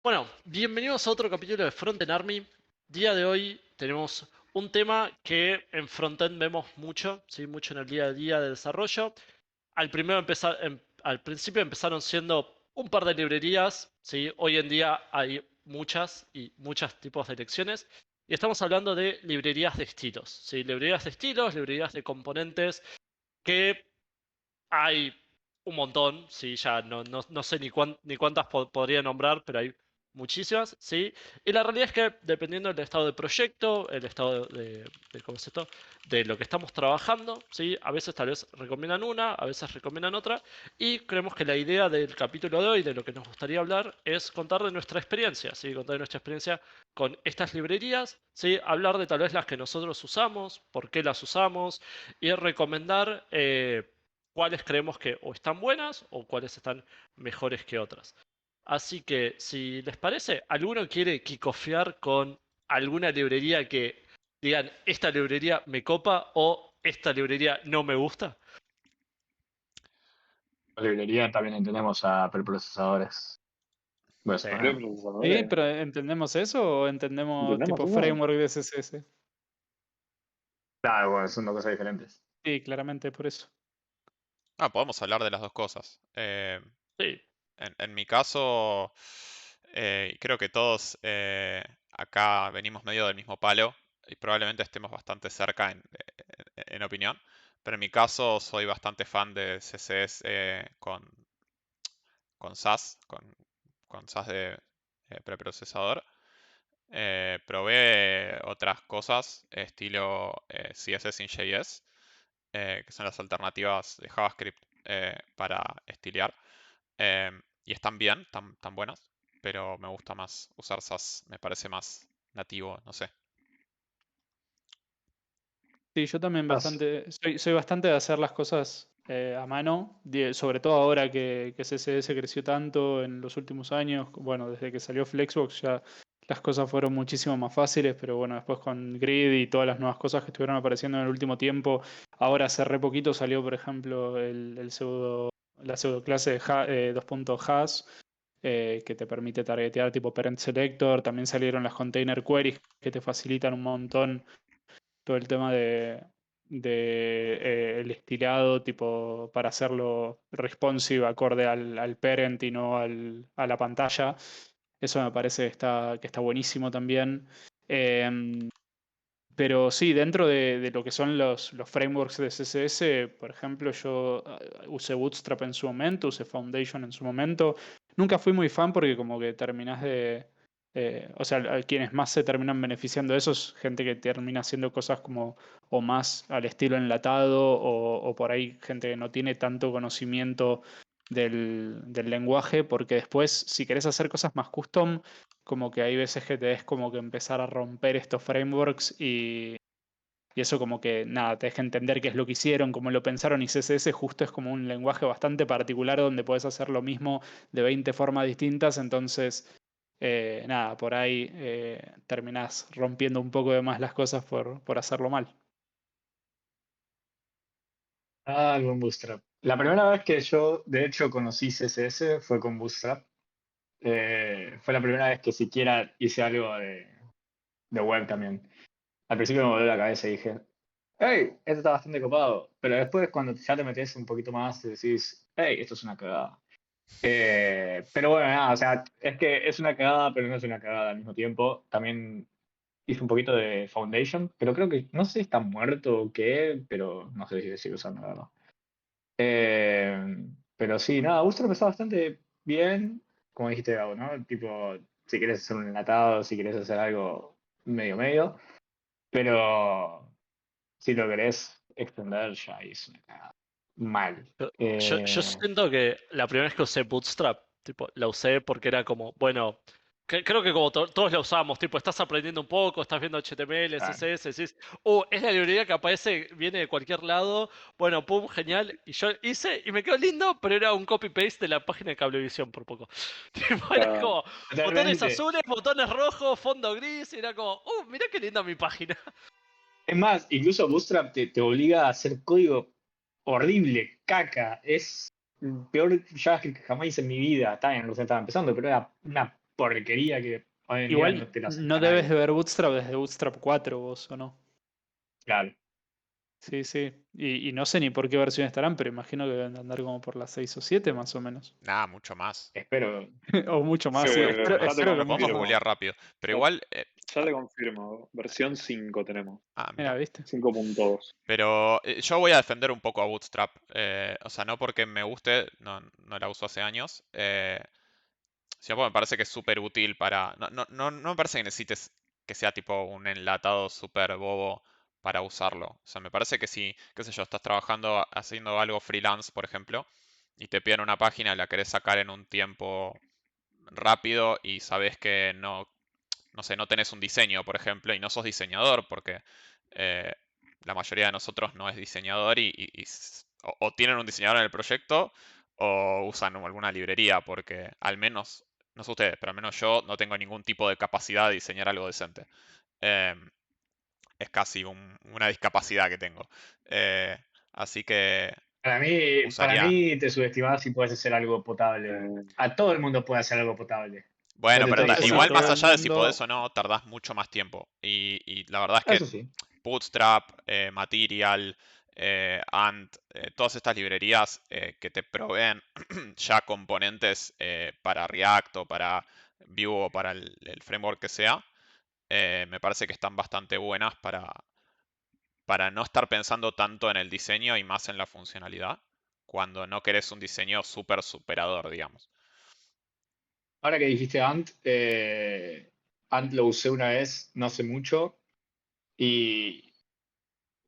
Bueno, bienvenidos a otro capítulo de Frontend Army. Día de hoy tenemos un tema que en Frontend vemos mucho, ¿sí? Mucho en el día a día de desarrollo. Al principio empezaron siendo un par de librerías, ¿sí? Hoy en día hay muchas y muchos tipos de elecciones. Y estamos hablando de librerías de estilos, ¿sí? Librerías de estilos, librerías de componentes que hay un montón, sí, ya no sé ni cuántas podría nombrar, pero hay muchísimas, sí. Y la realidad es que dependiendo del estado de proyecto, el estado ¿cómo es esto? De lo que estamos trabajando, sí, a veces tal vez recomiendan una, a veces recomiendan otra. Y creemos que la idea del capítulo de hoy, de lo que nos gustaría hablar, es contar de nuestra experiencia, sí, contar de nuestra experiencia con estas librerías, sí, hablar de tal vez las que nosotros usamos, por qué las usamos y recomendar. Cuáles creemos que o están buenas o cuáles están mejores que otras. Así que, si les parece, ¿alguno quiere kickoffear con alguna librería que digan, esta librería me copa o esta librería no me gusta? La librería también entendemos a preprocesadores. Bueno, Sí. Sí, preprocesadores. pero ¿entendemos eso o entendemos ¿Entendemos tipo eso? framework de CSS? Claro, bueno, son dos cosas diferentes. Sí, claramente por eso. Podemos hablar de las dos cosas. Sí. En mi caso, creo que todos acá venimos medio del mismo palo y probablemente estemos bastante cerca en opinión. Pero en mi caso soy bastante fan de CSS con SAS, con SAS de preprocesador. Probé otras cosas, estilo CSS en JS, que son las alternativas de JavaScript para estilear. Y están bien, tan buenas, pero me gusta más usar SAS, me parece más nativo, no sé. Sí, yo también Estás- soy bastante de hacer las cosas a mano, sobre todo ahora que CSS creció tanto en los últimos años. Bueno, desde que salió Flexbox ya las cosas fueron muchísimo más fáciles, pero bueno, después con Grid y todas las nuevas cosas que estuvieron apareciendo en el último tiempo, ahora hace re poquito salió, por ejemplo, la pseudo clase de 2.has, que te permite targetear tipo parent selector. También salieron las container queries que te facilitan un montón todo el tema de el estilado, tipo, para hacerlo responsive acorde al parent y no a la pantalla. Eso me parece que está buenísimo también. Em, pero sí, dentro de lo que son los frameworks de CSS, por ejemplo, yo usé Bootstrap en su momento, usé Foundation en su momento. Nunca fui muy fan porque como que terminás o sea, a quienes más se terminan beneficiando de eso es gente que termina haciendo cosas como o más al estilo enlatado o por ahí gente que no tiene tanto conocimiento del lenguaje, porque después si querés hacer cosas más custom, como que hay veces que te ves como que empezar a romper estos frameworks y eso como que nada, te deja entender qué es lo que hicieron, cómo lo pensaron y CSS justo es como un lenguaje bastante particular donde puedes hacer lo mismo de 20 formas distintas, entonces nada, por ahí terminás rompiendo un poco de más las cosas por hacerlo mal. con Bootstrap. La primera vez que yo, de hecho, conocí CSS fue con Bootstrap. Fue la primera vez que siquiera hice algo de web también. Al principio me volvió la cabeza y dije, hey, esto está bastante copado. Pero después, cuando ya te metes un poquito más, te decís, hey, esto es una cagada. Pero bueno, nada, o sea, es que es una cagada, pero no es una cagada al mismo tiempo. También hice un poquito de Foundation, pero creo que no sé si está muerto o qué, pero no sé si se sigue usando, la verdad. Pero sí, nada, Bootstrap está bastante bien, como dijiste, Gabo, ¿no? Tipo, si quieres hacer un enlatado, si quieres hacer algo medio medio, pero si lo querés extender, ya es una cagada. Mal. Yo siento que la primera vez que usé Bootstrap, tipo, la usé porque era como, bueno, creo que como todos la usamos, tipo, estás aprendiendo un poco, estás viendo HTML, Claro. CSS, decís, es la librería que aparece, viene de cualquier lado, bueno, pum, genial, y yo hice y me quedó lindo, pero era un copy-paste de la página de Cablevisión por poco. Tipo, era como botones Totalmente. azules, botones rojos, fondo gris, y era como, mirá qué linda mi página. Es más, incluso Bootstrap te obliga a hacer código horrible, caca. Es el peor JavaScript que jamás hice en mi vida. Está bien, no sé, estaba empezando, pero era una porquería que hoy en día Igual no te lo no acepta debes nadie. de ver Bootstrap desde Bootstrap 4 vos, ¿o no? Claro. Sí, sí. Y no sé ni por qué versión estarán, pero imagino que deben de andar como por las 6 o 7 más o menos. Nada, mucho más. Espero. O mucho más, sí. Mucho más. Ya te Espero que Lo podemos mucho confirmo. más. googlear rápido. Pero Ya, igual. ya te confirmo. Versión 5 tenemos. Mira, Mira. ¿viste? 5.2. Pero yo voy a defender un poco a Bootstrap. O sea, no porque me guste, no la uso hace años. Sino porque me parece que es súper útil para. No me parece que necesites que sea tipo un enlatado súper bobo para usarlo. O sea, me parece que si, qué sé yo, estás trabajando haciendo algo freelance, por ejemplo, y te piden una página y la querés sacar en un tiempo rápido y sabes que no sé, no tenés un diseño, por ejemplo, y no sos diseñador, porque eh, la mayoría de nosotros no es diseñador o tienen un diseñador en el proyecto o usan alguna librería, porque al menos, no sé ustedes, pero al menos yo no tengo ningún tipo de capacidad de diseñar algo decente. Em, es casi una discapacidad que tengo. Eh, así que Para usaría. mí te subestimás si puedes hacer algo potable. A todo el mundo puede hacer algo potable. No Bueno, te pero estoy No sé si igual diciendo. todo más el allá de si podés mundo. o no, tardás mucho más tiempo. Y la verdad es Eso que sí. Bootstrap, Material, Ant, todas estas librerías que te proveen ya componentes para React o para Vue o para el framework que sea, me parece que están bastante buenas para no estar pensando tanto en el diseño y más en la funcionalidad, cuando no querés un diseño súper superador, digamos. Ahora que dijiste Ant lo usé una vez, no hace mucho, y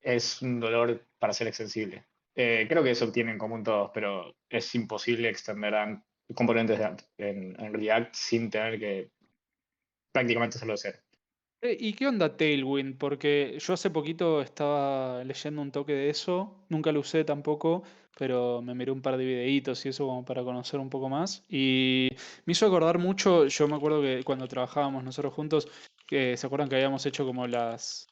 es un dolor para ser extensible. Creo que eso tienen en común todos, pero es imposible extender componentes de Ant en React sin tener que prácticamente hacerlo de cero. ¿Y qué onda Tailwind? Porque yo hace poquito estaba leyendo un toque de eso, nunca lo usé tampoco, pero me miré un par de videitos y eso como para conocer un poco más. Y me hizo acordar mucho, yo me acuerdo que cuando trabajábamos nosotros juntos, que se acuerdan que habíamos hecho como los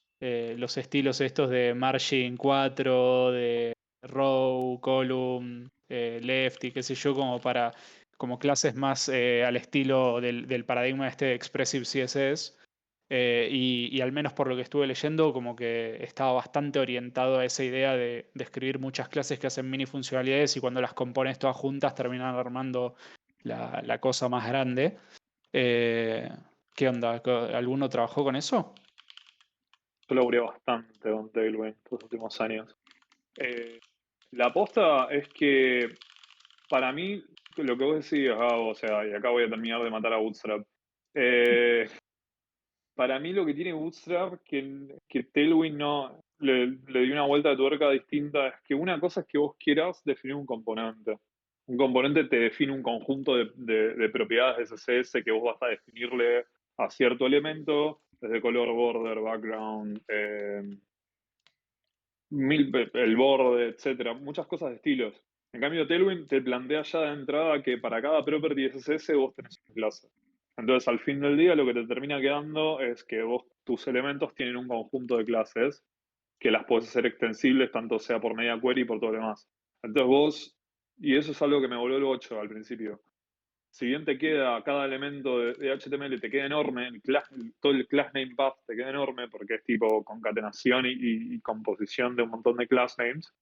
estilos estos de margin 4, de row, column, left y qué sé yo, como clases más al estilo del paradigma este de Expressive CSS. Y al menos por lo que estuve leyendo, como que estaba bastante orientado a esa idea de escribir muchas clases que hacen mini funcionalidades y cuando las compones todas juntas terminan armando la cosa más grande. Eh, ¿Qué onda? ¿Alguno trabajó con eso? Yo laburé bastante con Tailwind estos últimos años. La aposta es que para mí, lo que vos decís, o sea, y acá voy a terminar de matar a Bootstrap. Eh, para mí lo que tiene Bootstrap, que Tailwind no le dio una vuelta de tuerca distinta, es que una cosa es que vos quieras definir un componente. Un componente te define un conjunto de propiedades de CSS que vos vas a definirle a cierto elemento, desde color, border, background, el borde, etcétera, muchas cosas de estilos. En cambio, Tailwind te plantea ya de entrada que para cada property de CSS vos tenés una clase. Entonces, al fin del día, lo que te termina quedando es que tus elementos tienen un conjunto de clases que las podés hacer extensibles, tanto sea por media query y por todo lo demás. Entonces y eso es algo que me volvió el 8 al principio. Si bien te queda cada elemento de HTML, te queda enorme, todo el class name path te queda enorme porque es tipo concatenación y composición de un montón de class names,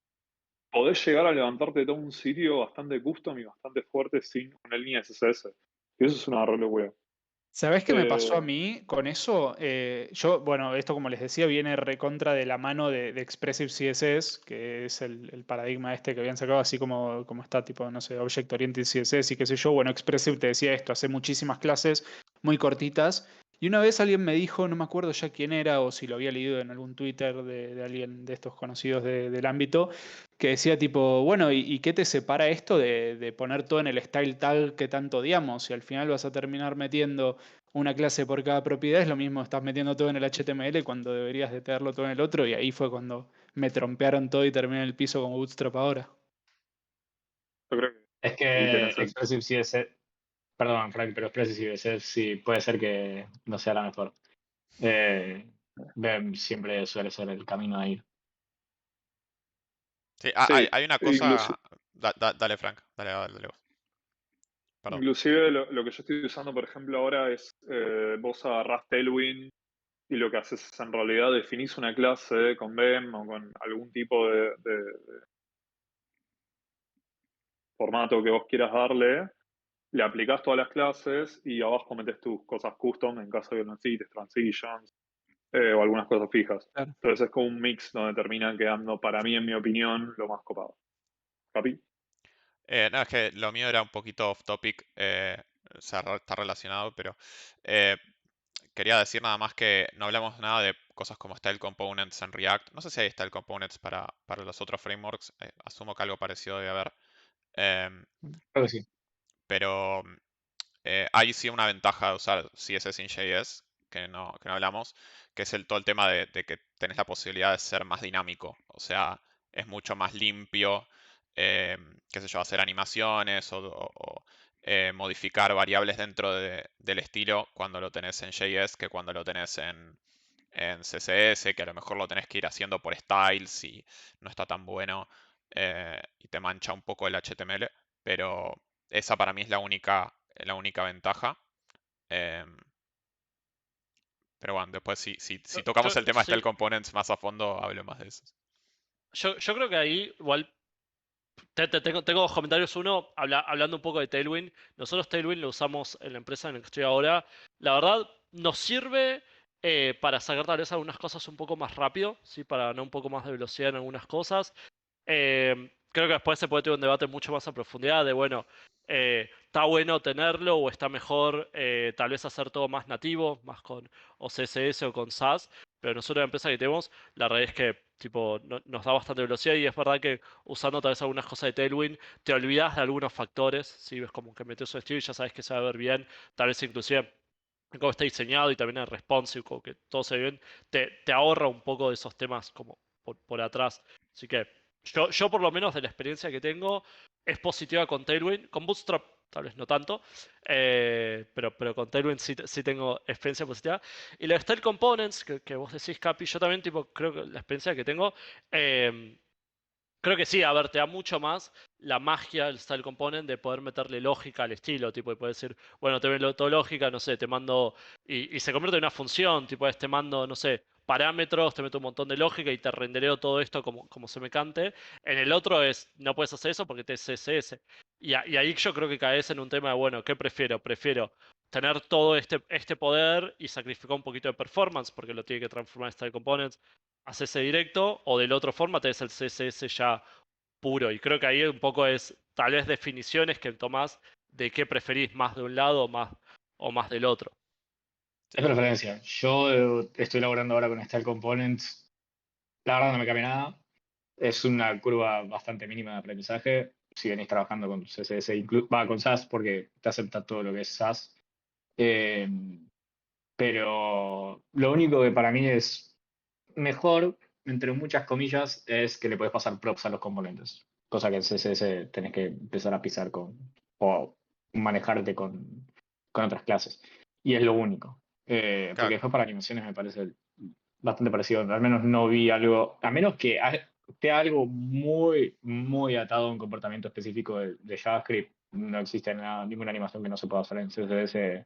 podés llegar a levantarte de todo un sitio bastante custom y bastante fuerte sin una línea CSS. Y eso es una re locura. ¿Sabés qué me pasó a Eh, mí con eso? Yo, bueno, esto como les decía, viene recontra de la mano de Expressive CSS, que es el paradigma este que habían sacado, así como está, tipo, no sé, Object Oriented CSS y qué sé yo. Bueno, Expressive te decía esto, hace muchísimas clases muy cortitas. Y una vez alguien me dijo, no me acuerdo ya quién era o si lo había leído en algún Twitter de alguien de estos conocidos del ámbito, que decía tipo, bueno, ¿y qué te separa esto de poner todo en el style tag que tanto odiamos? Y al final vas a terminar metiendo una clase por cada propiedad, es lo mismo, estás metiendo todo en el HTML cuando deberías de tenerlo todo en el otro, y ahí fue cuando me trompearon todo y terminé en el piso como Bootstrap ahora. yo creo que Es ahí que tenés Expressive CSS, perdón, Frank, pero Expressive CSS sí puede ser que no sea la mejor. Vem siempre suele ser el camino a ir. Sí, sí, hay una incluso cosa. Dale, Frank, dale vos. perdón. Inclusive lo que yo estoy usando, por ejemplo, ahora es vos agarrás Tailwind y lo que haces es en realidad definís una clase con BEM o con algún tipo de formato que vos quieras darle, le aplicás todas las clases y abajo metes tus cosas custom en caso de que lo necesites, transitions o algunas cosas fijas. Claro. Entonces es como un mix donde termina quedando, para mí, en mi opinión, lo más copado. ¿Capi? No, es que lo mío era un poquito off topic, o sea, está relacionado, pero eh, quería decir nada más que no hablamos nada de cosas como Style Components en React. No sé si hay Style Components para los otros frameworks, asumo que algo parecido debe haber. Em, Creo que sí. pero hay sí una ventaja de usar CSS en JS, que no hablamos, que es todo el tema de que tenés la posibilidad de ser más dinámico. O sea, es mucho más limpio, qué sé yo, hacer animaciones o modificar variables dentro del estilo cuando lo tenés en JS que cuando lo tenés en CSS, que a lo mejor lo tenés que ir haciendo por styles y no está tan bueno y te mancha un poco el HTML, pero esa para mí es la única ventaja. Em, pero bueno, después si tocamos el tema de Style Sí, Components más a fondo, hablo más de eso. yo creo que ahí igual tengo dos comentarios. Uno, hablando un poco de Tailwind. Nosotros Tailwind lo usamos en la empresa en la que estoy ahora. La verdad, nos sirve para sacar tal vez algunas cosas un poco más rápido, ¿sí? Para ganar un poco más de velocidad en algunas cosas. Creo que después se puede tener un debate mucho más a profundidad de, bueno, ¿está bueno tenerlo o está mejor tal vez hacer todo más nativo, más con o CSS o con SAS? Pero nosotros la empresa que tenemos, la realidad es que tipo, nos da bastante velocidad y es verdad que usando tal vez algunas cosas de Tailwind te olvidas de algunos factores, si ves como que metes un estilo y ya sabes que se va a ver bien, tal vez inclusive en cómo está diseñado y también el responsive, como que todo se ve bien, te ahorra un poco de esos temas como por atrás. Así que yo por lo menos de la experiencia que tengo es positiva con Tailwind, con Bootstrap tal vez no tanto, pero con Tailwind sí tengo experiencia positiva. Y los Style Components que vos decís, Capi, yo también tipo, creo que la experiencia que tengo, eh, creo que sí, a ver, te da mucho más la magia del Style Component de poder meterle lógica al estilo, tipo, y poder decir, bueno, te meto lógica, no sé, te mando, y se convierte en una función, tipo, te mando, no sé, parámetros, te meto un montón de lógica y te rendereo todo esto como se me cante. En el otro es, no puedes hacer eso porque te es CSS. Y ahí yo creo que caes en un tema de, bueno, ¿qué prefiero? Prefiero tener todo este poder y sacrificar un poquito de performance porque lo tiene que transformar en Style Components hacerse directo o del otro forma tenés el CSS ya puro. Y creo que ahí un poco es tal vez definiciones que tomás de qué preferís más de un lado o más del otro. Es preferencia. Yo estoy laborando ahora con Style Components. La verdad no me cambia nada. Es una curva bastante mínima de aprendizaje. Si venís trabajando con CSS, va con SAS porque te acepta todo lo que es SAS. Eh, pero lo único que para mí es mejor, entre muchas comillas, es que le puedes pasar props a los componentes. Cosa que en CSS tenés que empezar a pisar o manejarte con otras clases. Y es lo único. Porque Claro, después para animaciones me parece bastante parecido. Al menos no vi algo, a menos que esté algo muy, muy atado a un comportamiento específico de JavaScript. No existe ninguna animación que no se pueda hacer en CSS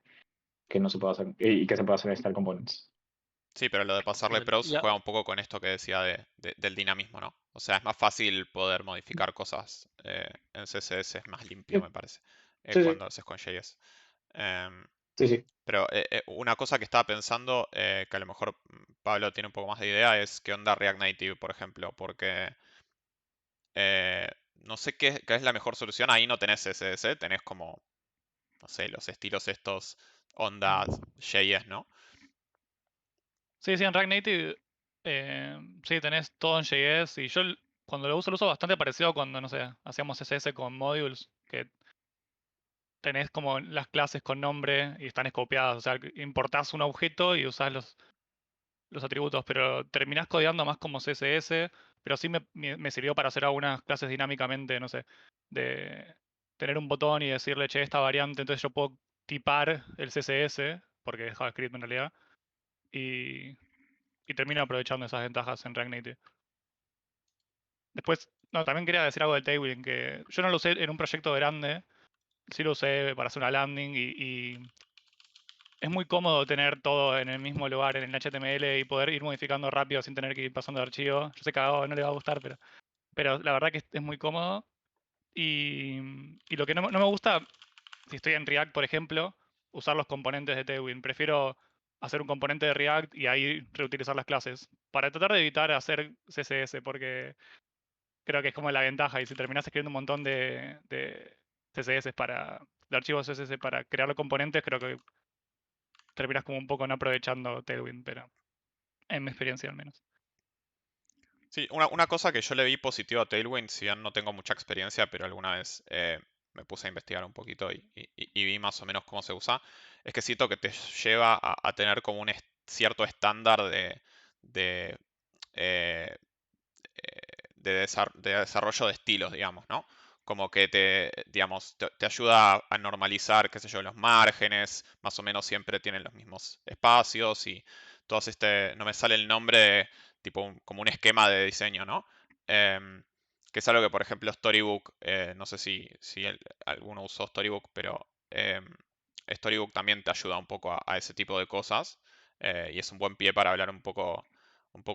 que no se pueda hacer y que se pueda hacer en Style Components. sí, pero lo de pasarle Bien, pros juega un poco con esto que decía del dinamismo, ¿no? O sea, es más fácil poder modificar cosas en CSS, es más limpio, Sí, me parece, sí, cuando haces con JS. Em, sí, sí. pero una cosa que estaba pensando, que a lo mejor Pablo tiene un poco más de idea, es qué onda React Native, por ejemplo, porque no sé qué es la mejor solución. Ahí no tenés CSS, tenés como, no sé, los estilos estos ondas JS, ¿no? Sí, sí, en React Native, sí, tenés todo en JS y yo cuando lo uso bastante parecido a cuando, no sé, hacíamos CSS con modules, que tenés como las clases con nombre y están escopiadas, o sea, que importás un objeto y usás los atributos, pero terminás codeando más como CSS, pero sí me sirvió para hacer algunas clases dinámicamente, no sé, de tener un botón y decirle, che, esta variante, entonces yo puedo tipar el CSS, porque es JavaScript en realidad, y, y termino aprovechando esas ventajas en React Native. Después, no, también quería decir algo del Tailwind, que yo no lo usé en un proyecto grande, sí lo usé para hacer una landing y es muy cómodo tener todo en el mismo lugar, en el HTML, y poder ir modificando rápido sin tener que ir pasando de archivo. Yo sé que a Gabo no le va a gustar, pero la verdad que es muy cómodo. Y lo que no me gusta, si estoy en React, por ejemplo, usar los componentes de Tailwind. Prefiero hacer un componente de React y ahí reutilizar las clases. Para tratar de evitar hacer CSS, porque creo que es como la ventaja. Y si terminas escribiendo un montón de CSS de archivos CSS para crear los componentes, creo que terminas como un poco no aprovechando Tailwind, pero en mi experiencia al menos. Sí, una cosa que yo le vi positivo a Tailwind, si bien no tengo mucha experiencia, pero alguna vez me puse a investigar un poquito y vi más o menos cómo se usa, es que siento que te lleva a tener como un cierto estándar de, eh, de desarrollo de estilos, digamos, ¿no? Como que digamos, te ayuda a normalizar, qué sé yo, los márgenes, más o menos siempre tienen los mismos espacios y todos no me sale el nombre, tipo como un esquema de diseño, ¿no? Que es algo que, por ejemplo, Storybook, no sé si alguno usó Storybook, pero Storybook también te ayuda un poco a ese tipo de cosas y es un buen pie para hablar un poco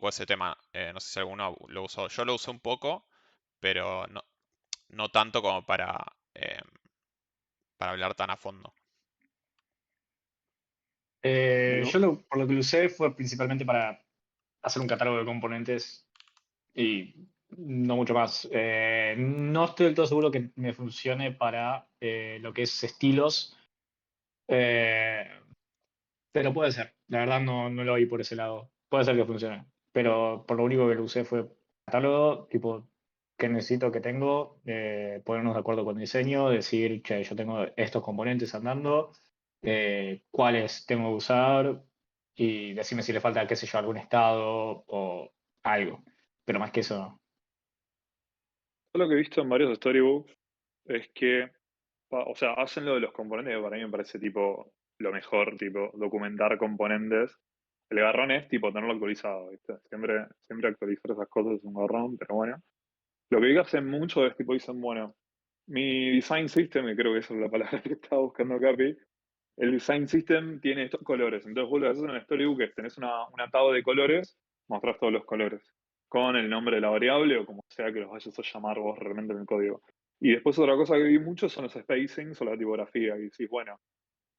ese tema. No sé si alguno lo usó. Yo lo usé un poco, pero no tanto como para hablar tan a fondo. Por lo que lo usé fue principalmente para hacer un catálogo de componentes y no mucho más. No estoy del todo seguro que me funcione para lo que es estilos, eh, pero puede ser. La verdad no lo vi por ese lado. Puede ser que funcione. Pero por lo único que lo usé fue catálogo, tipo, qué necesito, qué tengo, ponernos de acuerdo con el diseño, decir que yo tengo estos componentes andando, cuáles tengo que usar y decirme si le falta, qué sé yo, algún estado o algo. Pero más que eso no. Yo lo que he visto en varios storybooks es que, o sea, hacen lo de los componentes, que para mí me parece tipo lo mejor, tipo documentar componentes. El garrón es tipo tenerlo actualizado, ¿viste? Siempre actualizar esas cosas es un garrón, pero bueno. Lo que vi que hacen mucho es tipo dicen, bueno, mi design system, que creo que esa es la palabra que estaba buscando Capi, el design system tiene estos colores. Entonces vos lo que haces en el storybook es tenés un atado de colores, mostrás todos los colores, con el nombre de la variable o como sea que los vayas a llamar vos realmente en el código. Y después otra cosa que vi mucho son los spacings o la tipografía. Y decís, bueno,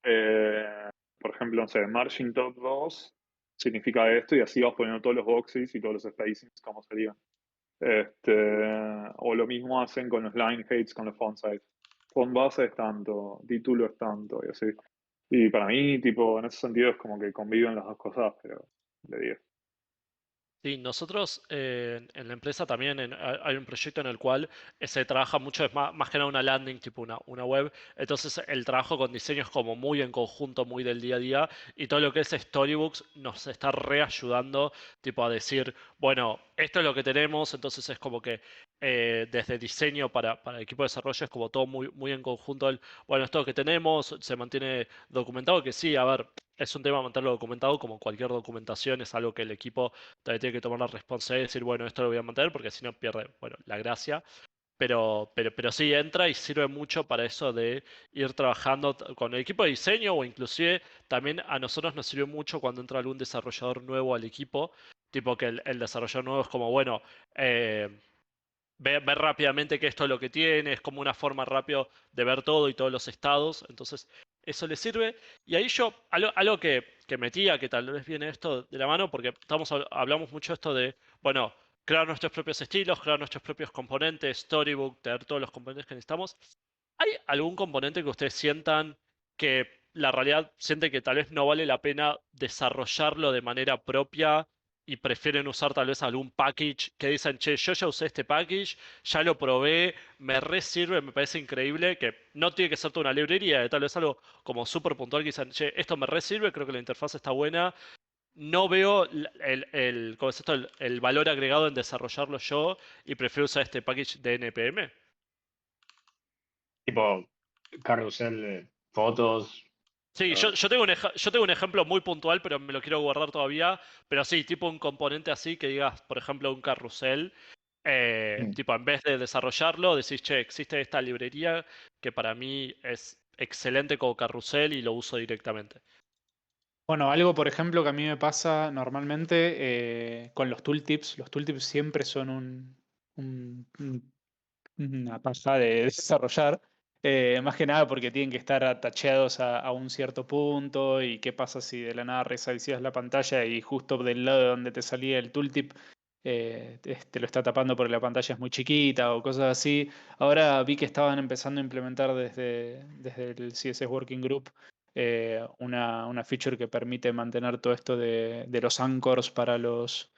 por ejemplo, no sé, margin top 2 significa esto y así vas poniendo todos los boxes y todos los spacings como serían. O lo mismo hacen con los line heights, con los font size. Font base es tanto, título es tanto y así. Y para mí, tipo, en ese sentido es como que conviven las dos cosas, pero de 10. Sí, nosotros en la empresa también hay un proyecto en el cual se trabaja mucho, es más que nada una landing, tipo una web. Entonces el trabajo con diseño es como muy en conjunto, muy del día a día. Y todo lo que es Storybooks nos está reayudando, tipo a decir, bueno, esto es lo que tenemos. Entonces es como que desde diseño para el equipo de desarrollo es como todo muy en conjunto. Bueno, esto es lo que tenemos, se mantiene documentado, que sí, a ver. Es un tema mantenerlo documentado, como cualquier documentación, es algo que el equipo también tiene que tomar la responsabilidad y decir, bueno, esto lo voy a mantener porque si no pierde, bueno, la gracia. Pero sí entra y sirve mucho para eso de ir trabajando con el equipo de diseño o inclusive también a nosotros nos sirve mucho cuando entra algún desarrollador nuevo al equipo, tipo que el desarrollador nuevo es como, bueno, eh, ver rápidamente que esto es lo que tiene, es como una forma rápida de ver todo y todos los estados, entonces eso le sirve. Y ahí yo, algo que metía, que tal vez viene esto de la mano, porque hablamos mucho esto de, bueno, crear nuestros propios estilos, crear nuestros propios componentes, Storybook, tener todos los componentes que necesitamos. ¿Hay algún componente que ustedes sientan que la realidad siente que tal vez no vale la pena desarrollarlo de manera propia y prefieren usar tal vez algún package que dicen, che, yo ya usé este package, ya lo probé, me re sirve, me parece increíble, que no tiene que ser toda una librería, tal vez algo como súper puntual que dicen, che, esto me re sirve, creo que la interfaz está buena, no veo ¿cómo es esto? El valor agregado en desarrollarlo yo y prefiero usar este package de NPM? Tipo, carrusel, fotos. Sí, yo tengo un ejemplo muy puntual, pero me lo quiero guardar todavía. Pero sí, tipo un componente así que digas, por ejemplo, un carrusel. Tipo, en vez de desarrollarlo, decís, che, existe esta librería que para mí es excelente como carrusel y lo uso directamente. Bueno, algo por ejemplo que a mí me pasa normalmente con los tooltips. Los tooltips siempre son una paja de desarrollar. Más que nada porque tienen que estar atacheados a un cierto punto. Y qué pasa si de la nada resizas la pantalla y justo del lado de donde te salía el tooltip te lo está tapando porque la pantalla es muy chiquita o cosas así. Ahora vi que estaban empezando a implementar desde el CSS Working Group una feature que permite mantener todo esto de los anchors para los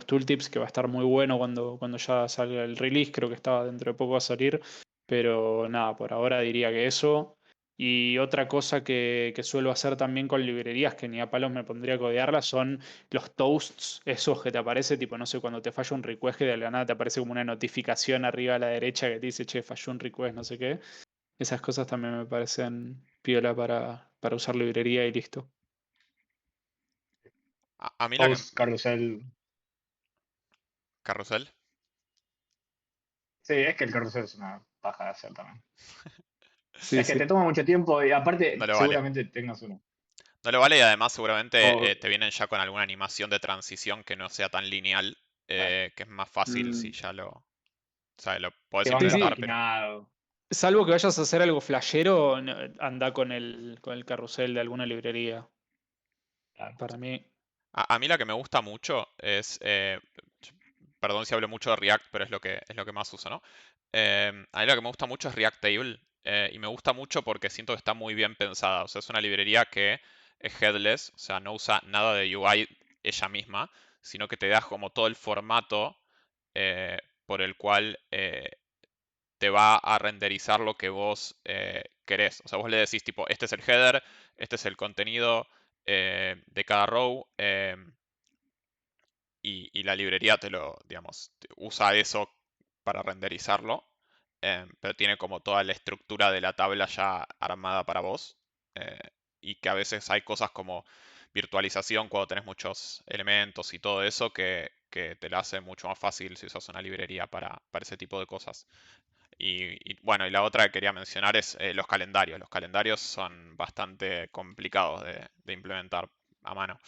tooltips, que va a estar muy bueno cuando ya salga el release. Creo que estaba dentro de poco a salir. Pero nada, por ahora diría que eso. Y otra cosa que suelo hacer también con librerías, que ni a palos me pondría a codearlas, son los toasts, esos que te aparece, tipo, no sé, cuando te falla un request, que de la nada te aparece como una notificación arriba a la derecha que te dice, che, falló un request, no sé qué. Esas cosas también me parecen piola para usar librería y listo. A mí la que... Post, carrusel. Carrusel. Sí, es que el carrusel es una paja de hacer también. Sí, Es que sí. te toma mucho tiempo y aparte No lo vale. seguramente tengas uno. No lo vale y además seguramente O- te vienen ya con alguna animación de transición que no sea tan lineal, que es más fácil si Mm. ya lo... O sea, lo podés Te van Sí, implementar, pero... paginado. salvo que vayas a hacer algo flashero, anda con el carrusel de alguna librería. Claro. Para mí. A mí la que me gusta mucho es... perdón si hablo mucho de React, pero es lo que más uso, ¿no? A mí la que me gusta mucho es React Table. Y me gusta mucho porque siento que está muy bien pensada. O sea, es una librería que es headless, o sea, no usa nada de UI ella misma, sino que te da como todo el formato por el cual te va a renderizar lo que vos querés. O sea, vos le decís tipo, este es el header, este es el contenido de cada row. Y la librería te lo, digamos, usa eso para renderizarlo, pero tiene como toda la estructura de la tabla ya armada para vos. eh, y que a veces hay cosas como virtualización cuando tenés muchos elementos y todo eso que te la hace mucho más fácil si usas una librería para ese tipo de cosas. Bueno, y la otra que quería mencionar es los calendarios. Los calendarios son bastante complicados de implementar a mano.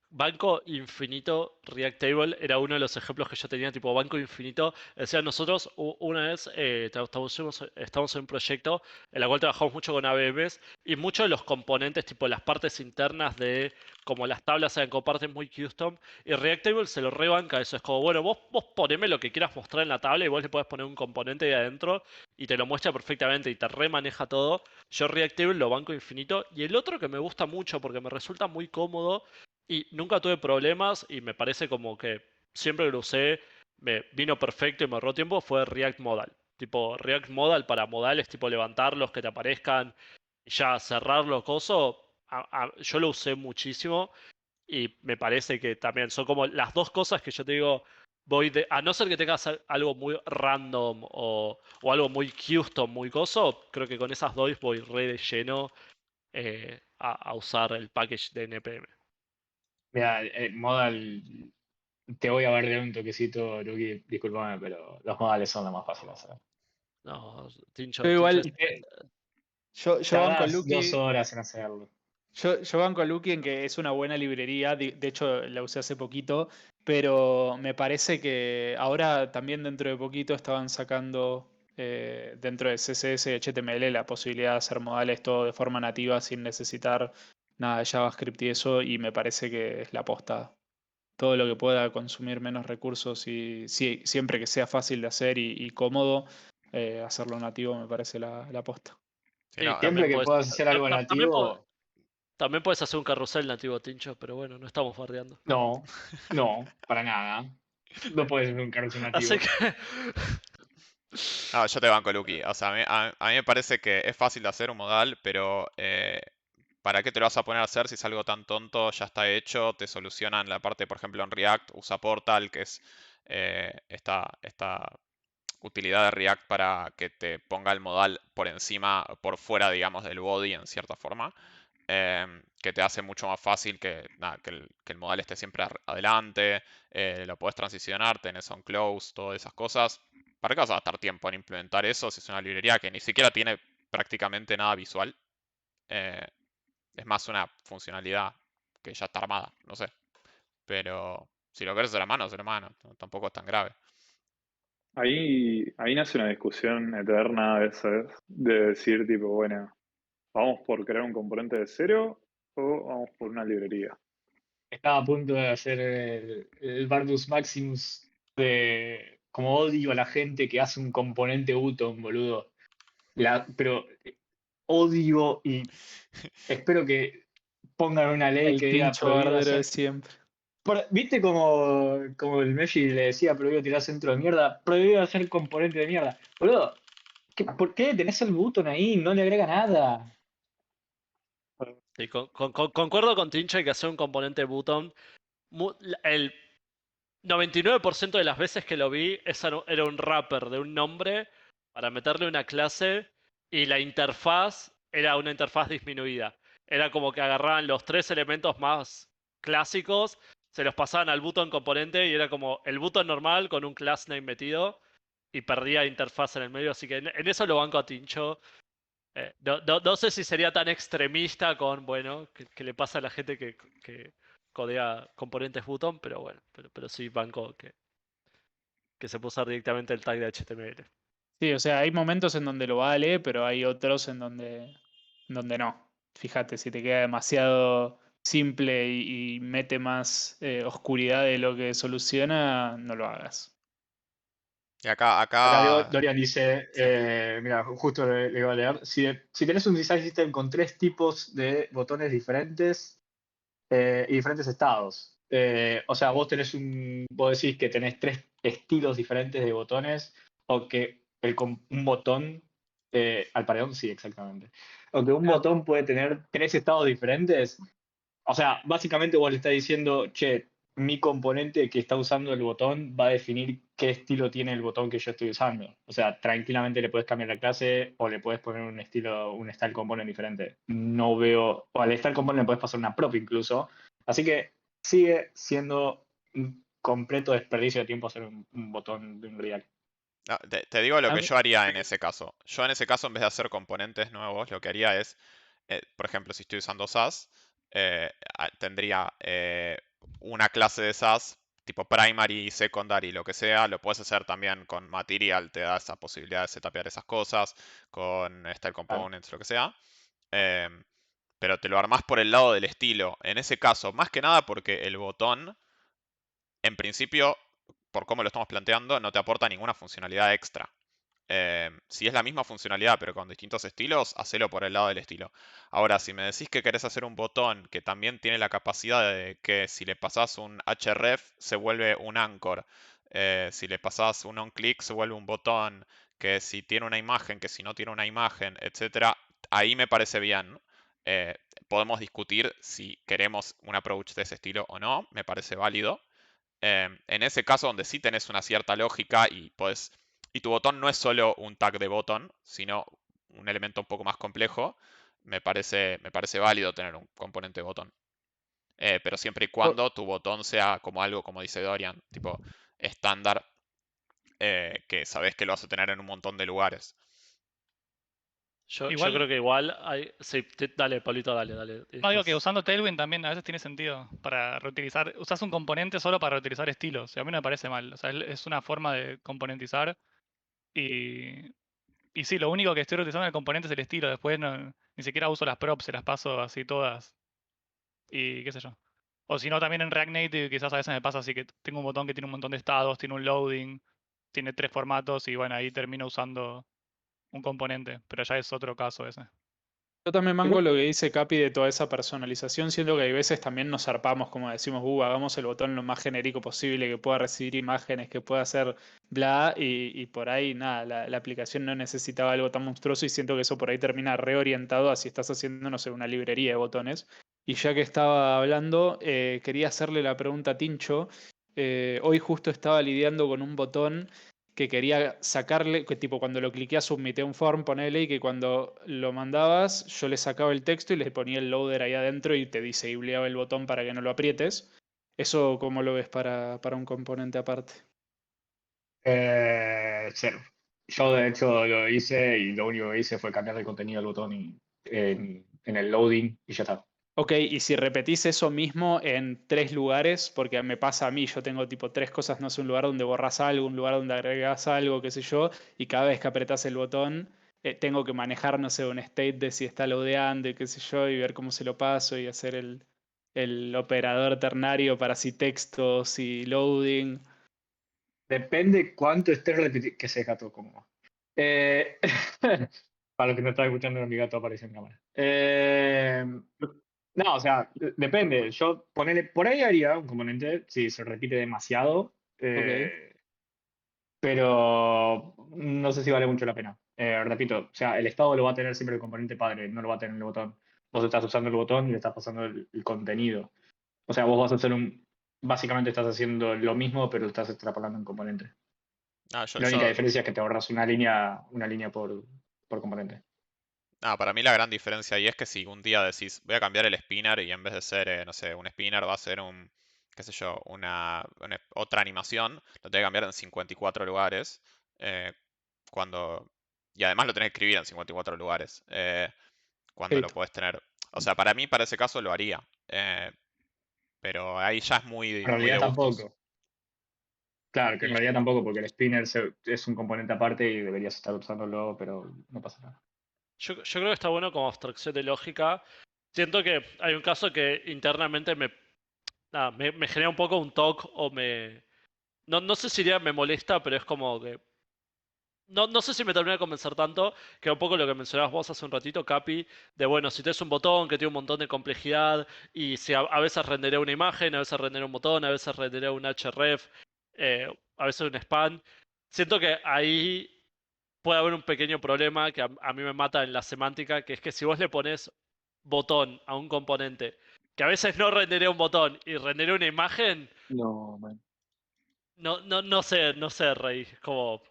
Banco Infinito React Table era uno de los ejemplos que yo tenía, tipo Banco Infinito. Decía, nosotros una vez estamos en un proyecto en el cual trabajamos mucho con ABMs y muchos de los componentes, tipo las partes internas de como las tablas eran como partes muy custom y React Table se lo rebanca. Eso es como, bueno, vos poneme lo que quieras mostrar en la tabla y vos le podés poner un componente de adentro y te lo muestra perfectamente y te remaneja todo. Yo React Table lo banco infinito. Y el otro que me gusta mucho porque me resulta muy cómodo y nunca tuve problemas y me parece como que siempre que lo usé me vino perfecto y me ahorró tiempo fue React Modal. Tipo React Modal para modales, tipo levantarlos, que te aparezcan y ya cerrarlo, coso. Yo lo usé muchísimo y me parece que también son como las dos cosas que yo te digo, a no ser que tengas algo muy random o algo muy custom, muy coso, creo que con esas dos voy re de lleno a usar el package de NPM. Mira, modal, te voy a bardear un toquecito, Luqui, discúlpame, pero los modales son lo más fácil de hacer. No, Yo Tincho igual, yo banco a Tardás Lucky. 2 horas en hacerlo. Yo banco a Lucky en que es una buena librería, de hecho la usé hace poquito, pero me parece que ahora también dentro de poquito estaban sacando dentro de CSS y HTML la posibilidad de hacer modales todo de forma nativa sin necesitar nada de JavaScript y eso, y me parece que es la posta. Todo lo que pueda consumir menos recursos y siempre que sea fácil de hacer y cómodo, hacerlo nativo me parece la posta. Sí, Sí, no, Siempre que puedas hacer algo nativo, también puedes hacer un carrusel nativo, Tincho, pero bueno, no estamos bardeando. no, no, para nada. No puedes ser un carrusel Así nativo. que. no, yo te banco, Lucky. O sea, a mí me parece que es fácil de hacer un modal, pero ¿para qué te lo vas a poner a hacer si es algo tan tonto? Ya está hecho, te solucionan la parte, por ejemplo, en React, usa Portal, que es esta utilidad de React para que te ponga el modal por encima, por fuera, digamos, del body en cierta forma. que te hace mucho más fácil que el modal esté siempre adelante, lo podés transicionar, tenés on close, todas esas cosas. ¿Para qué vas a gastar tiempo en implementar eso si es una librería que ni siquiera tiene prácticamente nada visual? Eh, es más una funcionalidad que ya está armada, no sé. Pero si lo querés hacer a mano, tampoco es tan grave. Ahí nace una discusión eterna a veces de decir, tipo, bueno, ¿vamos por crear un componente de cero o vamos por una librería? Estaba a punto de hacer el Bardus Maximus de como odio a la gente que hace un componente Button, boludo. Pero odio y espero que pongan una ley El que diga tincho prohibido bardero de hacer. siempre. ¿Viste como el Messi le decía prohibido tirar centro de mierda? Prohibido hacer componente de mierda. Boludo, ¿por qué tenés el button ahí? No le agrega nada. Sí, concuerdo con Tincho, hay que hacer un componente button. El 99% de las veces que lo vi, era un wrapper de un nombre para meterle una clase y la interfaz era una interfaz disminuida. Era como que agarraban los 3 elementos más clásicos, se los pasaban al button componente y era como el button normal con un class name metido y perdía interfaz en el medio. Así que en eso lo banco a Tincho. No sé si sería tan extremista con, bueno, que le pasa a la gente que codea componentes button, pero bueno, pero sí banco que se puede usar directamente el tag de HTML. Sí, o sea, hay momentos en donde lo vale, pero hay otros en donde no. Fíjate, si te queda demasiado simple y mete más oscuridad de lo que soluciona, no lo hagas. Y acá, Acá acá, Dorian dice, sí. mira, justo le iba a leer, si tenés un design system con 3 tipos de botones diferentes y diferentes estados, o sea, vos decís que tenés 3 estilos diferentes de botones, o que un botón, al paredón, sí, exactamente, o que un Ah, botón puede tener 3 estados diferentes. O sea, básicamente vos le estás diciendo, che, mi componente que está usando el botón va a definir qué estilo tiene el botón que yo estoy usando. O sea, tranquilamente le puedes cambiar la clase o le puedes poner un estilo, un style component diferente. No veo, o al style component le puedes pasar una prop incluso. Así que sigue siendo un completo desperdicio de tiempo hacer un botón de un React. No, te digo lo A que mí- yo haría en ese caso. Yo en ese caso, en vez de hacer componentes nuevos, lo que haría es, por ejemplo, si estoy usando SAS, tendría una clase de SAS, tipo primary, secondary, lo que sea. Lo puedes hacer también con Material, te da esa posibilidad de setupear esas cosas, con Style Components, lo que sea. Em, pero te lo armás por el lado del estilo. En ese caso, más que nada porque el botón, en principio, por cómo lo estamos planteando, no te aporta ninguna funcionalidad extra. Si es la misma funcionalidad pero con distintos estilos, hacelo por el lado del estilo. Ahora, si me decís que querés hacer un botón que también tiene la capacidad de que si le pasás un href se vuelve un anchor, si le pasás un onClick se vuelve un botón, que si tiene una imagen, que si no tiene una imagen, etcétera, ahí me parece bien. Eh, Podemos discutir si queremos un approach de ese estilo o no, me parece válido. En ese caso donde sí tenés una cierta lógica y tu botón no es solo un tag de botón, sino un elemento un poco más complejo, me parece válido tener un componente botón. Pero siempre y cuando tu botón sea como algo, como dice Dorian, tipo estándar, que sabes que lo vas a tener en un montón de lugares. Yo Igual, creo que igual hay. Sí, dale, Pablito, dale. no digo que Después. usando Tailwind también a veces tiene sentido para reutilizar. Usás un componente solo para reutilizar estilos. Y a mí no me parece mal. O sea, es una forma de componentizar. Y, y sí, lo único que estoy reutilizando en el componente es el estilo. Después ni siquiera uso las props, se las paso así todas. Y qué sé yo. O si no, también en React Native quizás a veces me pasa así que tengo un botón que tiene un montón de estados, tiene un loading, tiene 3 formatos y bueno, ahí termino usando un componente. Pero ya es otro caso ese. yo también mango igual, lo que dice Capi de toda esa personalización, siendo que hay veces también nos zarpamos, como decimos, hagamos el botón lo más genérico posible, que pueda recibir imágenes, que pueda hacer bla, y por ahí nada, la aplicación no necesitaba algo tan monstruoso y siento que eso por ahí termina reorientado a si estás haciendo, no sé, una librería de botones. Y ya que estaba hablando, quería hacerle la pregunta a Tincho. Hoy justo estaba lidiando con un botón que quería sacarle, que tipo cuando lo cliqué a submité un form, ponele, y que cuando lo mandabas yo le sacaba el texto y le ponía el loader ahí adentro y te disableaba el botón para que no lo aprietes. ¿Eso cómo lo ves para un componente aparte? Cero. Yo de hecho lo hice y lo único que hice fue cambiar el contenido del botón en el loading y ya está. Ok, y si repetís eso mismo en 3 lugares, porque me pasa a mí, yo tengo tipo 3 cosas, no sé, un lugar donde borras algo, un lugar donde agregas algo, qué sé yo, y cada vez que apretás el botón, tengo que manejar, no sé, un state de si está loadeando y qué sé yo, y ver cómo se lo paso y hacer el operador ternario para si texto, si loading. Depende cuánto estés repitiendo. Que ese gato como. Eh, para los que no están escuchando, mi gato aparece en cámara. No, o sea, depende. Yo por ahí haría un componente si se repite demasiado. Pero no sé si vale mucho la pena. Repito, o sea, el estado lo va a tener siempre el componente padre, no lo va a tener el botón. Vos estás usando el botón y le estás pasando el contenido. O sea, vos vas a hacer básicamente estás haciendo lo mismo, pero estás extrapolando un componente. No, La única diferencia es que te ahorras una línea por componente. para mí la gran diferencia ahí es que si un día decís, voy a cambiar el spinner y en vez de ser, no sé, un spinner va a ser qué sé yo, otra animación, lo tenés que cambiar en 54 lugares, y además lo tenés que escribir en 54 lugares, cuando lo Escrito. podés tener. O sea, para mí, para ese caso lo haría, pero ahí ya es muy, En muy realidad de gustos. tampoco. Claro, que en Y realidad tampoco, porque el spinner es un componente aparte y deberías estar usándolo, pero no pasa nada. yo creo que está bueno como abstracción de lógica. Siento que hay un caso que internamente me genera un poco un toque o me... No sé si diría me molesta, pero es como que... No sé si me termina de convencer tanto, que un poco lo que mencionabas vos hace un ratito, Capi, de bueno, si tienes un botón que tiene un montón de complejidad y si a veces renderea una imagen, a veces renderea un botón, a veces renderea un href, a veces un span, siento que ahí puede haber un pequeño problema que a mí me mata en la semántica, que es que si vos le pones botón a un componente que a veces no renderea un botón y renderea una imagen, No, man. no sé, Rey, como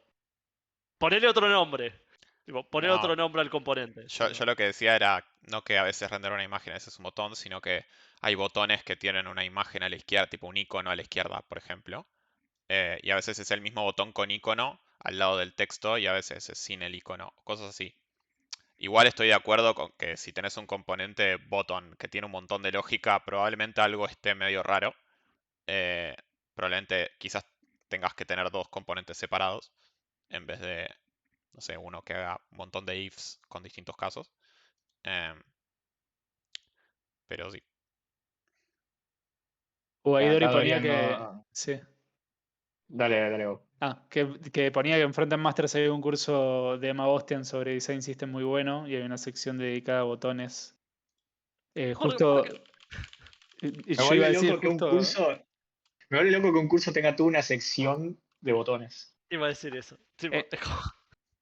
ponele otro nombre. Tipo, ponele No, otro nombre al componente. yo lo que decía era no que a veces render una imagen ese es un botón, sino que hay botones que tienen una imagen a la izquierda, tipo un icono a la izquierda, por ejemplo. Y a veces es el mismo botón con icono al lado del texto y a veces es sin el icono, cosas así. Igual estoy de acuerdo con que si tenés un componente button que tiene un montón de lógica, probablemente algo esté medio raro. Eh, Probablemente quizás tengas que tener dos componentes separados en vez de, no sé, uno que haga un montón de ifs con distintos casos. Em, pero sí. Guaidori Acá ponía Dorian que. no. Sí. Dale, vos. Que ponía que en Frontend Masters hay un curso de Emma Bostian sobre Design System muy bueno y hay una sección dedicada a botones. ¿Por Justo, qué? Me yo iba a vuelve decir loco que un justo, curso. Me vuelve loco que un curso tenga toda una sección de botones. Iba a decir eso. Tipo, eh, es como-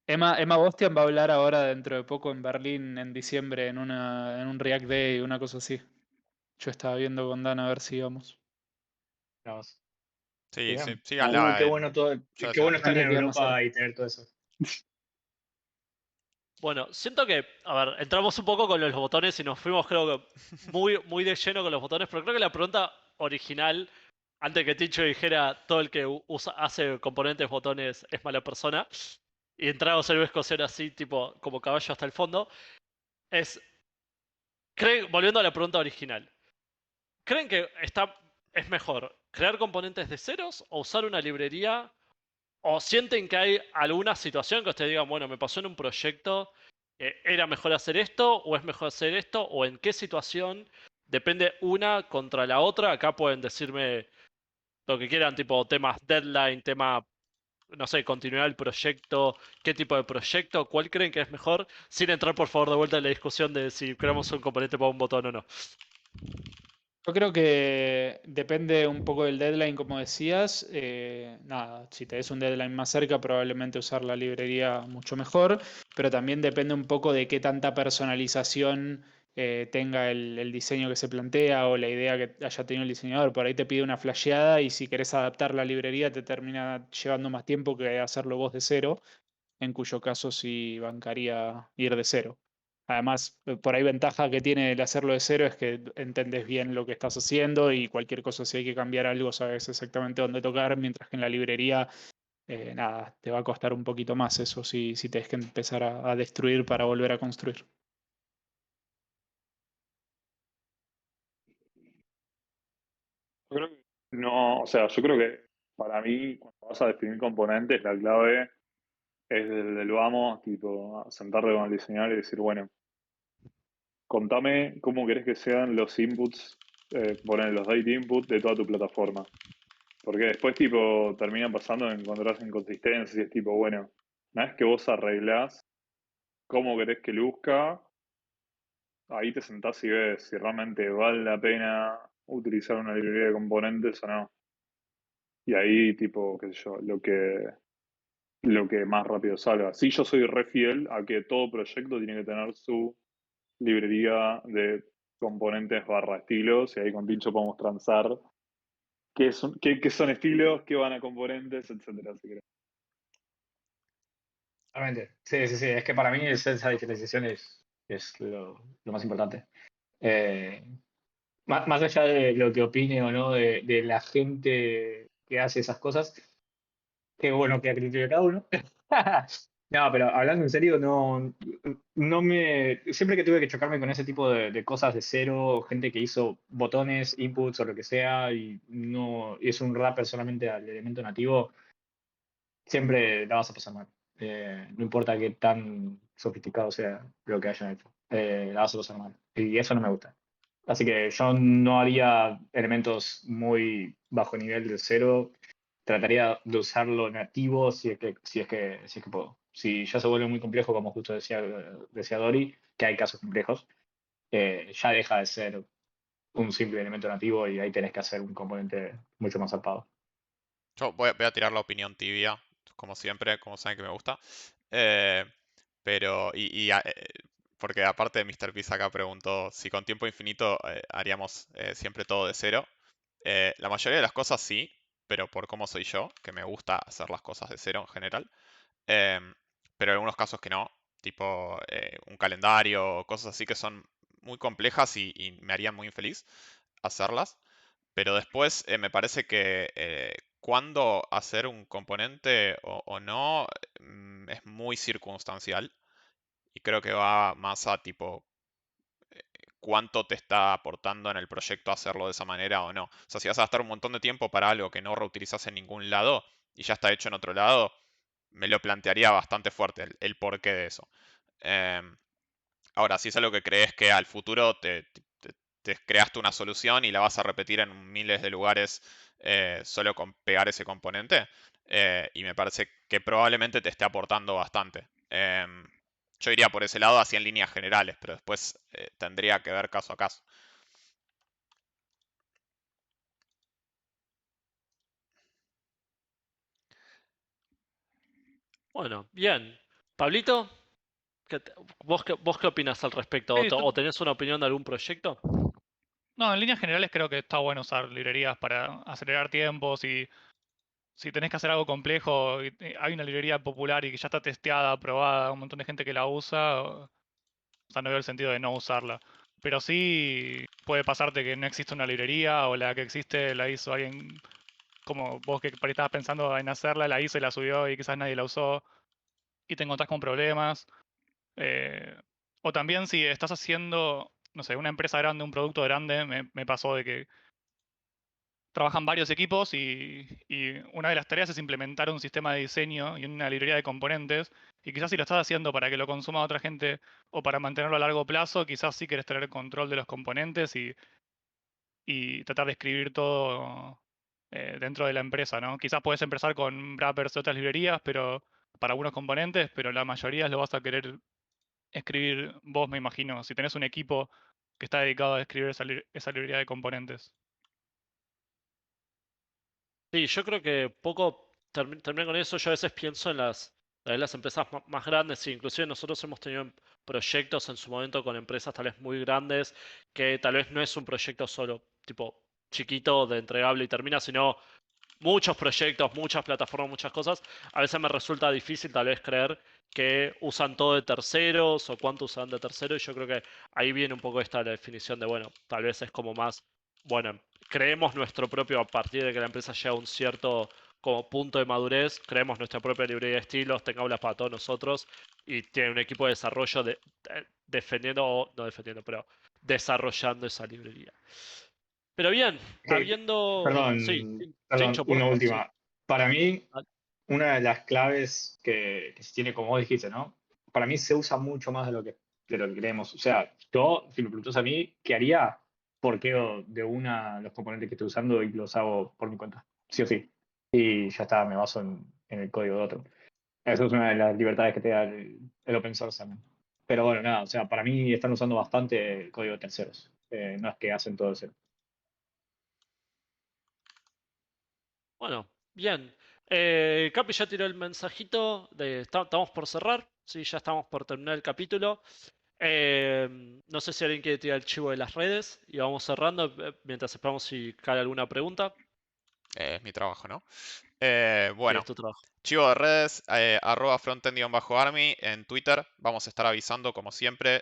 Emma Bostian va a hablar ahora dentro de poco en Berlín en diciembre en un React Day, una cosa así. Yo estaba viendo con Dan a ver si íbamos. Vamos. Sí, sí, Bien. síganla Qué bueno en todo. redes Qué bueno sociales. estar Tendría en que quedar más cerca. Europa y tener todo eso. Bueno, siento que, a ver, entramos un poco con los botones y nos fuimos, creo que, muy de lleno con los botones, pero creo que la pregunta original, antes que Ticho dijera todo el que hace componentes botones es mala persona, y entramos en una discusión así, tipo, como caballo hasta el fondo, es, volviendo a la pregunta original, ¿creen que es mejor crear componentes de ceros o usar una librería? ¿O sienten que hay alguna situación que ustedes digan, bueno, me pasó en un proyecto, era mejor hacer esto o es mejor hacer esto? ¿O en qué situación depende una contra la otra? Acá pueden decirme lo que quieran, tipo temas deadline, tema, no sé, continuidad del proyecto, qué tipo de proyecto, cuál creen que es mejor, sin entrar por favor de vuelta en la discusión de si creamos un componente para un botón o no. Yo creo que depende un poco del deadline, como decías. Nada, si te des un deadline más cerca, probablemente usar la librería mucho mejor, pero también depende un poco de qué tanta personalización tenga el diseño que se plantea o la idea que haya tenido el diseñador. Por ahí te pide una flasheada y si querés adaptar la librería te termina llevando más tiempo que hacerlo vos de cero, en cuyo caso sí bancaría ir de cero. Además, por ahí ventaja que tiene el hacerlo de cero es que entendés bien lo que estás haciendo y cualquier cosa, si hay que cambiar algo, sabes exactamente dónde tocar, mientras que en la librería, nada, te va a costar un poquito más eso si tenés que empezar a destruir para volver a construir. Yo creo que no, o sea, yo creo que para mí, cuando vas a definir componentes, la clave es desde el vamos, tipo, a sentarte con el diseñador y decir, bueno, contame cómo querés que sean los inputs, poner los date input de toda tu plataforma. Porque después, tipo, termina pasando en encontrar inconsistencias y es tipo, bueno, una vez que vos arreglás cómo querés que luzca, ahí te sentás y ves si realmente vale la pena utilizar una librería de componentes o no. Y ahí, tipo, qué sé yo, lo que más rápido salga. Sí, yo soy re fiel a que todo proyecto tiene que tener su librería de componentes barra estilos, y ahí con Tincho podemos transar qué son estilos, qué van a componentes, etcétera. Si querés. Realmente. Sí, sí, sí. Es que para mí esa diferenciación es lo más importante. Eh, más allá de lo que opine o no de la gente que hace esas cosas, qué bueno que a criterio de cada uno. No, pero hablando en serio, no siempre que tuve que chocarme con ese tipo de cosas de cero, gente que hizo botones, inputs o lo que sea, y no es un wrapper solamente al elemento nativo, siempre la vas a pasar mal. No importa qué tan sofisticado sea lo que hayan hecho, la vas a pasar mal. Y eso no me gusta. Así que yo no haría elementos muy bajo nivel de cero. Trataría de usarlo nativo si es que puedo. Si ya se vuelve muy complejo, como justo decía Dori, que hay casos complejos, ya deja de ser un simple elemento nativo y ahí tenés que hacer un componente mucho más zarpado. Yo voy a tirar la opinión tibia, como siempre, como saben que me gusta. Eh, pero, porque aparte de Mr. Peace acá preguntó si con tiempo infinito haríamos siempre todo de cero. La mayoría de las cosas sí, pero por cómo soy yo, que me gusta hacer las cosas de cero en general. Em, pero en algunos casos que no, tipo un calendario o cosas así que son muy complejas y me harían muy infeliz hacerlas. Pero después me parece que cuándo hacer un componente o no es muy circunstancial y creo que va más a tipo cuánto te está aportando en el proyecto hacerlo de esa manera o no. O sea, si vas a gastar un montón de tiempo para algo que no reutilizas en ningún lado y ya está hecho en otro lado, me lo plantearía bastante fuerte el porqué de eso. Em, Ahora, si es algo que crees que al futuro te creaste una solución y la vas a repetir en miles de lugares solo con pegar ese componente, y me parece que probablemente te esté aportando bastante. Yo iría por ese lado, así en líneas generales, pero después tendría que ver caso a caso. Bueno, bien. Pablito, ¿vos qué opinas al respecto? Sí, ¿O tenés una opinión de algún proyecto? no, en líneas generales creo que está bueno usar librerías para acelerar tiempos y si tenés que hacer algo complejo y hay una librería popular y que ya está testeada, aprobada, un montón de gente que la usa, o sea, no veo el sentido de no usarla. Pero sí puede pasarte que no existe una librería o la que existe la hizo alguien como vos que por ahí estabas pensando en hacerla, la hizo y la subió y quizás nadie la usó y te encontrás con problemas. Eh, o también si estás haciendo, no sé, una empresa grande, un producto grande, me pasó de que trabajan varios equipos y una de las tareas es implementar un sistema de diseño y una librería de componentes. Y quizás si lo estás haciendo para que lo consuma otra gente o para mantenerlo a largo plazo, quizás sí querés tener control de los componentes y tratar de escribir todo dentro de la empresa, ¿no? Quizás puedes empezar con wrappers de otras librerías, pero para algunos componentes, pero la mayoría lo vas a querer escribir vos, me imagino, si tenés un equipo que está dedicado a escribir esa librería de componentes. Sí, yo creo que poco termina con eso. Yo a veces pienso en Tal vez las empresas más grandes, sí, inclusive nosotros hemos tenido proyectos en su momento con empresas tal vez muy grandes, que tal vez no es un proyecto solo, tipo, chiquito de entregable y termina, sino muchos proyectos, muchas plataformas, muchas cosas. A veces me resulta difícil tal vez creer que usan todo de terceros o cuánto usan de terceros. Y yo creo que ahí viene un poco esta definición de, bueno, tal vez es como más, bueno, creemos nuestro propio, a partir de que la empresa llega a un cierto como punto de madurez, creemos nuestra propia librería de estilos, tengamos para todos nosotros y tiene un equipo de desarrollo defendiendo, o no defendiendo, pero desarrollando esa librería. Pero bien, habiendo... Sí, Perdón, Chincho, una porfa, sí. última. Para mí, Ah, una de las claves que se tiene, como vos dijiste, ¿no? Para mí se usa mucho más de lo que creemos. O sea, yo, si me preguntas a mí, ¿qué haría? Porteo de una de los componentes que estoy usando y los hago por mi cuenta. Sí o sí. Y ya está, me baso en el código de otro. Eso es una de las libertades que te da el open source también. Pero bueno, nada, o sea, para mí están usando bastante el código de terceros. No es que hacen todo de cero. Bueno, bien. Capi ya tiró el mensajito de estamos por cerrar. Sí, ya estamos por terminar el capítulo. No sé si alguien quiere tirar el chivo de las redes y vamos cerrando mientras esperamos si cae alguna pregunta. Es mi trabajo, ¿no? Sí, es Bueno, tu trabajo. chivo de redes, arroba frontend-army en Twitter. Vamos a estar avisando, como siempre,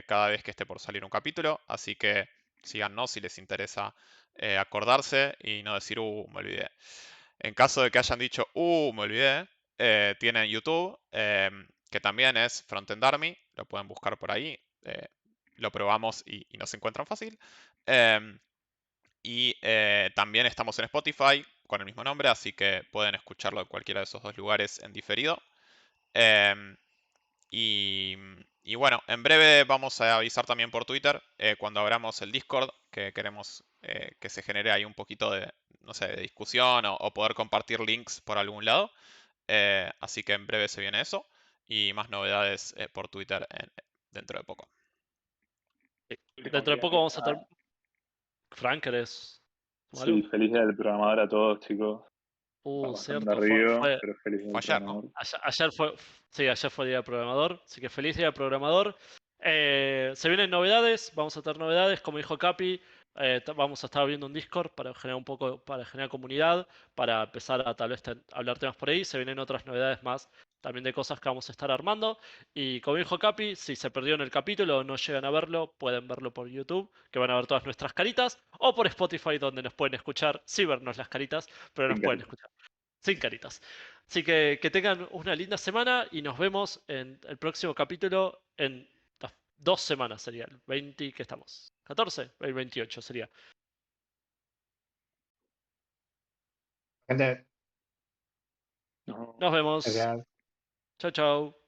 cada vez que esté por salir un capítulo. Así que síganos si les interesa acordarse y no decir, me olvidé. En caso de que hayan dicho, me olvidé, tienen YouTube, que también es Frontend Army. Lo pueden buscar por ahí. Lo probamos y nos encuentran fácil. Y también estamos en Spotify con el mismo nombre, así que pueden escucharlo en cualquiera de esos dos lugares en diferido. Em, y bueno, en breve vamos a avisar también por Twitter cuando abramos el Discord, que queremos que se genere ahí un poquito de, no sé, de discusión o poder compartir links por algún lado. Así que en breve se viene eso y más novedades por Twitter dentro de poco. Dentro de poco vamos a estar... Frank, ¿querés Sí, algo? feliz día del programador a todos, chicos. Está bastante Cierto, arriba, pero feliz día Fue del ayer, ¿no? programador. Ayer fue, sí, ayer fue Día del Programador, así que feliz Día del Programador. Se vienen novedades, vamos a tener novedades, como dijo Capi, vamos a estar abriendo un Discord para generar un poco, para generar comunidad, para empezar a tal vez hablar temas por ahí. Se vienen otras novedades más, también de cosas que vamos a estar armando. Y como dijo Capi, si se perdieron el capítulo o no llegan a verlo, pueden verlo por YouTube, que van a ver todas nuestras caritas, o por Spotify, donde nos pueden escuchar, sí vernos las caritas, pero nos pueden escuchar. Sin caritas. Así que tengan una linda semana y nos vemos en el próximo capítulo en 2 semanas sería, el 20 que estamos. 14, el 28 sería. Gente, No. Nos vemos. gracias. Chau, chau.